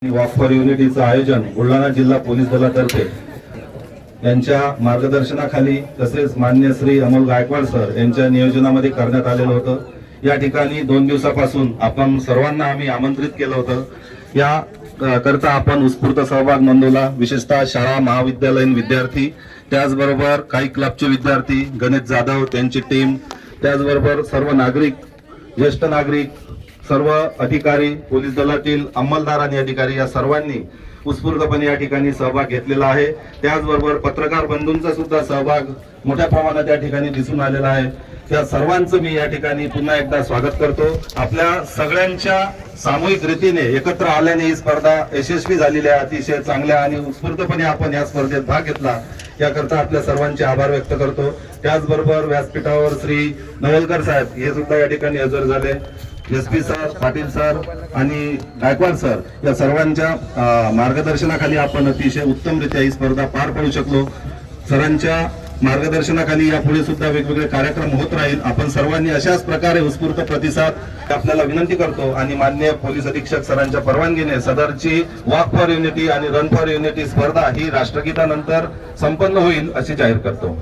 Walk for युनिटीचं आयोजन बुलढाणा जिल्हा police दलातर्फे यांच्या मार्गदर्शनाखाली तसेच मान्य श्री अमोल गायकवाड सर यांच्या नियोजनामध्ये करण्यात आलेलं होतं। या ठिकाणी 2 दिवसापासून आपण सर्वांना आम्ही आमंत्रित केलं होतं। या करता आपण उत्स्फूर्त सहभाग नोंदवला। विशेषतः शाळा महाविद्यालयीन विद्यार्थी, त्याचबरोबर काही क्लबचे विद्यार्थी, गणेश जाधव त्यांची टीम, त्याचबरोबर सर्व नागरिक, ज्येष्ठ नागरिक, सर्व अधिकारी, पोलीस दलातील अंमलदार आणि अधिकारी या सर्वांनी उत्स्फूर्तपणे या ठिकाणी सहभाग घेतलेला आहे। त्याचबरोबर पत्रकार बंधूंचा सुद्धा सहभाग मोठ्या प्रमाणात या ठिकाणी दिसून आलेला आहे। त्या सर्वांचं मी या ठिकाणी पुन्हा एकदा स्वागत करतो। आपल्या सगळ्यांच्या सामूहिक रीतीने एकत्र आल्याने ही स्पर्धा यशस्वी झालेली आहे। अतिशय चांगल्या आणि उत्स्फूर्तपणे आपण या स्पर्धेत भाग घेतला, याकरता आपल्या सर्वांचे आभार व्यक्त करतो। त्याचबरोबर व्यासपीठावर श्री नवलकर साहेब हे सुद्धा या ठिकाणी हजर झाले। एसपी सर, पाटील सर आणि गायकवाड सर या सर्वांच्या मार्गदर्शनाखाली आपण अतिशय उत्तमरित्या ही स्पर्धा पार पाडू शकलो। सरांच्या मार्गदर्शनाखाली यापुढे सुद्धा वेगवेगळे कार्यक्रम होत राहील। आपण सर्वांनी अशाच प्रकारे उत्स्फूर्त प्रतिसाद आपल्याला विनंती करतो आणि माननीय पोलीस अधीक्षक सरांच्या परवानगीने सदरची वॉक फॉर युनिटी आणि रन फॉर युनिटी स्पर्धा ही राष्ट्रगीतानंतर संपन्न होईल अशी जाहीर करतो।